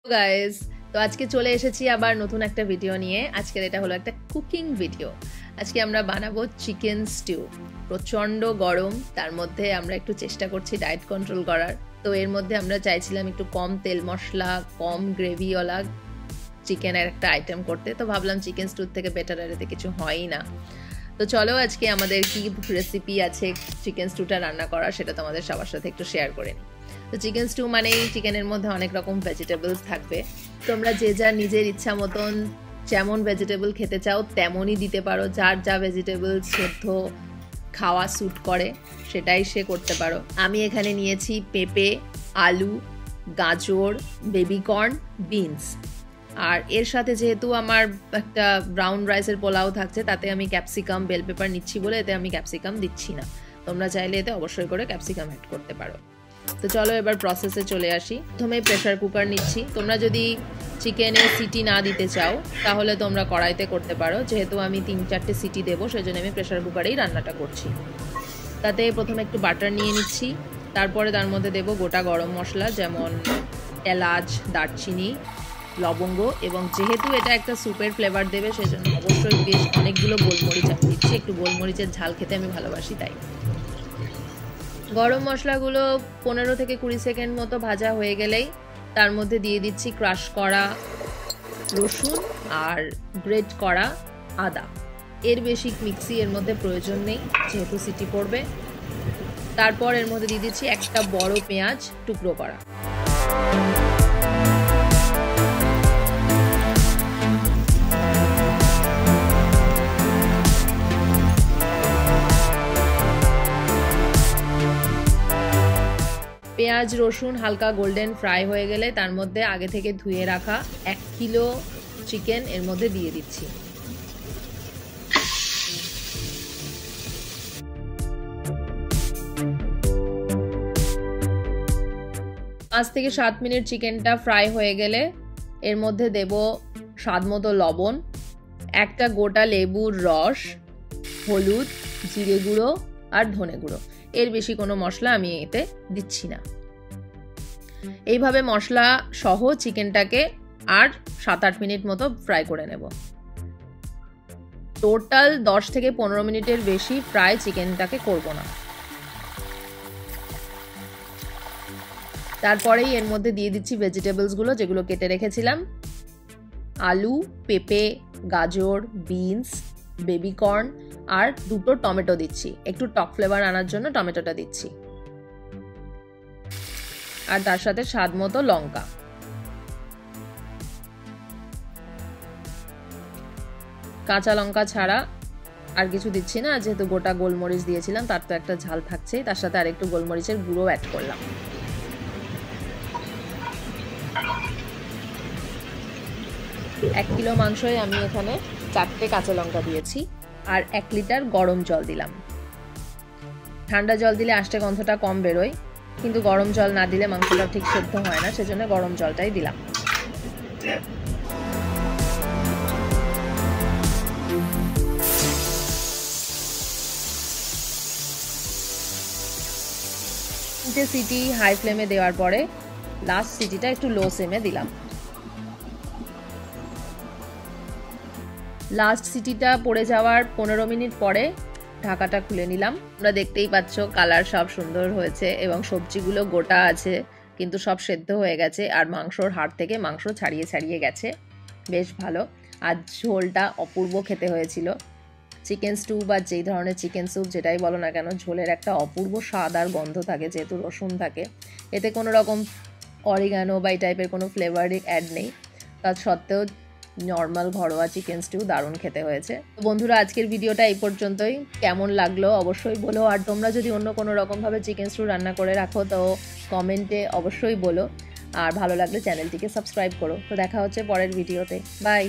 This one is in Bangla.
গাইস, তো আজকে চলে এসেছি আবার নতুন একটা ভিডিও নিয়ে। আজকের এটা হলো একটা কুকিং ভিডিও। আজকে আমরা বানাবো চিকেন স্টিউ। প্রচণ্ড গরম, তার মধ্যে আমরা একটু চেষ্টা করছি ডায়েট কন্ট্রোল করার। তো এর মধ্যে আমরা চাইছিলাম একটু কম তেল মশলা, কম গ্রেভিওয়ালা চিকেনের একটা আইটেম করতে। তো ভাবলাম চিকেন স্টিউর থেকে বেটার আর এতে কিছু হয়ই না। তো চলো আজকে আমাদের কি রেসিপি আছে চিকেন স্টিউটা রান্না করা, সেটা তোমাদের সবার সাথে একটু শেয়ার করে নিই। তো চিকেন স্টিউ মানেই চিকেনের মধ্যে অনেক রকম ভেজিটেবলস থাকবে। তোমরা যে যা নিজের ইচ্ছা মতন যেমন ভেজিটেবল খেতে চাও তেমনই দিতে পারো। যার যা ভেজিটেবল সেদ্ধ খাওয়া স্যুট করে সেটাই সে করতে পারো। আমি এখানে নিয়েছি পেঁপে, আলু, গাজর, বেবিকর্ন, বিনস। আর এর সাথে যেহেতু আমার একটা ব্রাউন রাইসের পোলাও থাকছে, তাতে আমি ক্যাপসিকাম, বেল পেপার নিচ্ছি বলে এতে আমি ক্যাপসিকাম দিচ্ছি না। তোমরা চাইলে এতে অবশ্যই করে ক্যাপসিকাম অ্যাড করতে পারো। তো চলো এবার প্রসেসে চলে আসি। প্রথমে প্রেশার কুকার নিচ্ছি। তোমরা যদি চিকেনে সিটি না দিতে চাও তাহলে তোমরা কড়াইতে করতে পারো। যেহেতু আমি 3-4টে সিটি দেবো সেজন্য আমি প্রেশার কুকারেই রান্নাটা করছি। তাতে প্রথমে একটু বাটার নিয়ে নিচ্ছি, তারপরে তার মধ্যে দেবো গোটা গরম মশলা যেমন এলাচ, দারচিনি, লবঙ্গ, এবং যেহেতু এটা একটা স্যুপের ফ্লেভার দেবে সেজন্য অবশ্যই বেশ অনেকগুলো গোলমরিচ আমি দিচ্ছি। একটু গোলমরিচের ঝাল খেতে আমি ভালোবাসি তাই। গরম মশলাগুলো 15 থেকে 20 সেকেন্ড মতো ভাজা হয়ে গেলেই তার মধ্যে দিয়ে দিচ্ছি ক্রাশ করা রসুন আর গ্রেট করা আদা। এর বেশি মিক্সি এর মধ্যে প্রয়োজন নেই যেহেতু সিটি পড়বে। তারপর এর মধ্যে দিয়ে দিচ্ছি একটা বড় পেঁয়াজ টুকরো করা। পেঁয়াজ রসুন হালকা গোল্ডেন ফ্রাই হয়ে গেলে তার মধ্যে আগে থেকে ধুয়ে রাখা 1 কিলো চিকেন এর মধ্যে দিয়ে দিচ্ছি। পাঁচ থেকে 7 মিনিট চিকেনটা ফ্রাই হয়ে গেলে এর মধ্যে দেব স্বাদ মতো লবণ, একটা গোটা লেবুর রস, হলুদ, জিরে গুঁড়ো আর ধনে গুঁড়ো। এর বেশি কোনো মশলা আমি এতে দিচ্ছি না। এইভাবে মশলা সহ চিকেনটাকে আর 7-8 মিনিট মতো ফ্রাই করে নেব। টোটাল 10 থেকে 15 মিনিটের বেশি ফ্রাই চিকেনটাকে করব না। তারপরেই এর মধ্যে দিয়ে দিচ্ছি ভেজিটেবলসগুলো যেগুলো কেটে রেখেছিলাম। আলু, পেঁপে, গাজর, বিনস, বেবিকর্ন আর 2টো টমেটো দিচ্ছি। একটু টক ফ্লেভার আনার জন্য টমেটোটা দিচ্ছি। আর তার সাথে স্বাদ মতো লঙ্কা। কাঁচা লঙ্কা ছাড়া আর কিছু দিচ্ছি না, যেহেতু গোটা গোলমরিচ দিয়েছিলাম তার তো একটা ঝাল থাকছে। তার সাথে আর একটু গোলমরিচের গুঁড়ো অ্যাড করলাম। এক কিলো মাংসই আমি এখানে 4টে কাঁচা লঙ্কা দিয়েছি আর 1 লিটার গরম জল দিলাম। ঠান্ডা জল দিলে আষ্টে গন্ধটা কম বেরোয়, কিন্তু গরম জল না দিলে মাংসটা ঠিক সেদ্ধ হয় না, সেজন্য গরম জলটাই দিলাম। তিনটে সিটি হাই ফ্লেমে দেওয়ার পরে লাস্ট সিটিটা একটু লো ফ্লেমে দিলাম। লাস্ট সিটিটা পড়ে যাওয়ার 15 মিনিট পরে ঢাকাটা খুলে নিলাম। তোমরা দেখতেই পাচ্ছ কালার সব সুন্দর হয়েছে এবং সবজিগুলো গোটা আছে কিন্তু সব সেদ্ধ হয়ে গেছে আর মাংসর হাড় থেকে মাংস ছাড়িয়ে ছাড়িয়ে গেছে, বেশ ভালো। আর ঝোলটা অপূর্ব খেতে হয়েছিল। চিকেন স্টু বা যেই ধরনের চিকেন স্যুপ যেটাই বলো না কেন, ঝোলের একটা অপূর্ব স্বাদ আর গন্ধ থাকে যেহেতু রসুন থাকে। এতে কোনো রকম অরিগানো বা এই টাইপের কোনো ফ্লেভারিং অ্যাড নেই, তার সত্ত্বেও নর্মাল ঘরোয়া চিকেন স্টিউ দারুণ খেতে হয়েছে। তো বন্ধুরা, আজকের ভিডিওটা এই পর্যন্তই। কেমন লাগলো অবশ্যই বলো। আর তোমরা যদি অন্য কোনো রকমভাবে চিকেন স্টিউ রান্না করে রাখো তো কমেন্টে অবশ্যই বলো। আর ভালো লাগলে চ্যানেলটিকে সাবস্ক্রাইব করো। তো দেখা হচ্ছে পরের ভিডিওতে। বাই।